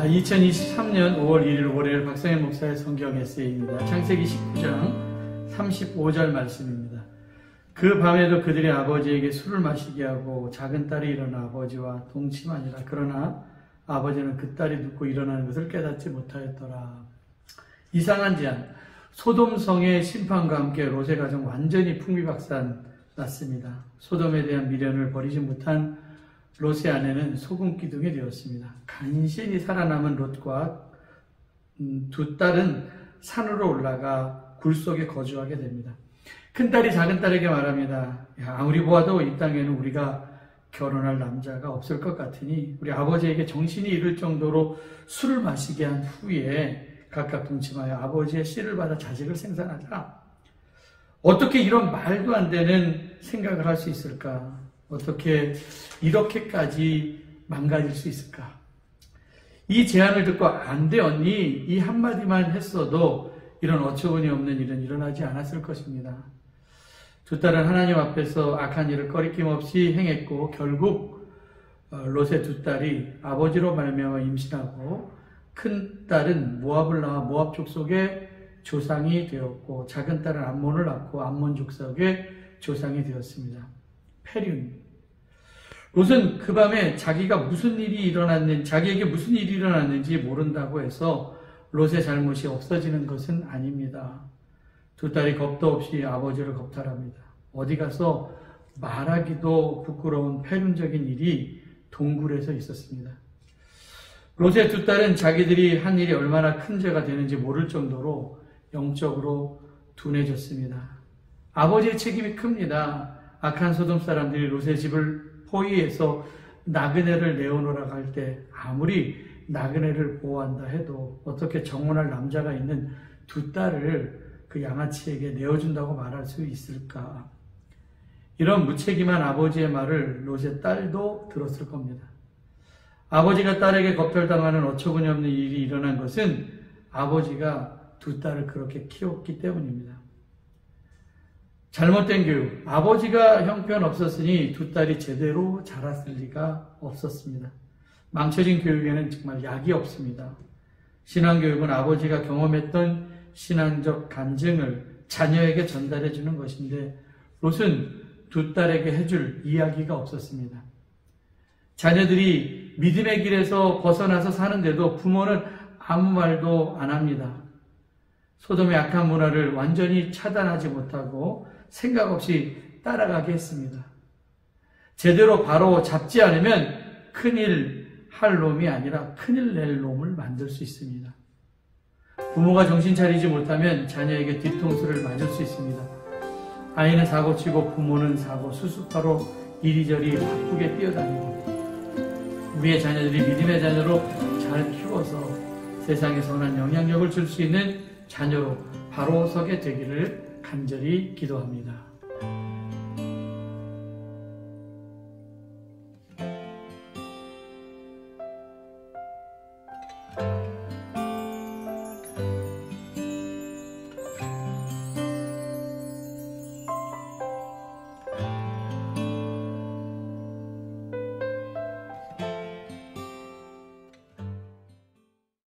2023년 5월 1일 월요일 박성현 목사의 성경 에세이입니다. 창세기 19장 35절 말씀입니다. 그 밤에도 그들이 아버지에게 술을 마시게 하고 작은 딸이 일어나 아버지와 동침하니라. 그러나 아버지는 그 딸이 눕고 일어나는 것을 깨닫지 못하였더라. 이상한 제안. 소돔성의 심판과 함께 롯의 가정 완전히 풍비박산 났습니다. 소돔에 대한 미련을 버리지 못한 롯의 아내는 소금 기둥이 되었습니다. 간신히 살아남은 롯과 두 딸은 산으로 올라가 굴 속에 거주하게 됩니다. 큰딸이 작은딸에게 말합니다. 아무리 보아도 이 땅에는 우리가 결혼할 남자가 없을 것 같으니 우리 아버지에게 정신이 이를 정도로 술을 마시게 한 후에 각각 동침하여 아버지의 씨를 받아 자식을 생산하자. 어떻게 이런 말도 안 되는 생각을 할 수 있을까? 어떻게 이렇게까지 망가질 수 있을까? 이 제안을 듣고 안 돼 언니 이 한마디만 했어도 이런 어처구니 없는 일은 일어나지 않았을 것입니다. 두 딸은 하나님 앞에서 악한 일을 꺼리낌 없이 행했고 결국 롯의 두 딸이 아버지로 말미암아 임신하고 큰 딸은 모압을 낳아 모압 족속의 조상이 되었고 작은 딸은 암몬을 낳고 암몬 족속의 조상이 되었습니다. 페륜. 롯은 그 밤에 자기에게 무슨 일이 일어났는지 모른다고 해서 롯의 잘못이 없어지는 것은 아닙니다. 두 딸이 겁도 없이 아버지를 겁탈합니다. 어디 가서 말하기도 부끄러운 폐륜적인 일이 동굴에서 있었습니다. 롯의 두 딸은 자기들이 한 일이 얼마나 큰 죄가 되는지 모를 정도로 영적으로 둔해졌습니다. 아버지의 책임이 큽니다. 악한 소돔 사람들이 롯의 집을 포위해서 나그네를 내어놓으라고 할 때 아무리 나그네를 보호한다 해도 어떻게 정혼할 남자가 있는 두 딸을 그 양아치에게 내어준다고 말할 수 있을까? 이런 무책임한 아버지의 말을 롯의 딸도 들었을 겁니다. 아버지가 딸에게 겁탈당하는 어처구니 없는 일이 일어난 것은 아버지가 두 딸을 그렇게 키웠기 때문입니다. 잘못된 교육. 아버지가 형편없었으니 두 딸이 제대로 자랐을 리가 없었습니다. 망쳐진 교육에는 정말 약이 없습니다. 신앙교육은 아버지가 경험했던 신앙적 간증을 자녀에게 전달해 주는 것인데 롯은 두 딸에게 해줄 이야기가 없었습니다. 자녀들이 믿음의 길에서 벗어나서 사는데도 부모는 아무 말도 안 합니다. 소돔의 악한 문화를 완전히 차단하지 못하고 생각 없이 따라가게 했습니다. 제대로 바로 잡지 않으면 큰일 할 놈이 아니라 큰일 낼 놈을 만들 수 있습니다. 부모가 정신 차리지 못하면 자녀에게 뒤통수를 맞을 수 있습니다. 아이는 사고치고 부모는 사고 수습하러 이리저리 바쁘게 뛰어다니고 우리의 자녀들이 믿음의 자녀로 잘 키워서 세상에 선한 영향력을 줄 수 있는 자녀로 바로 서게 되기를 간절히 기도합니다.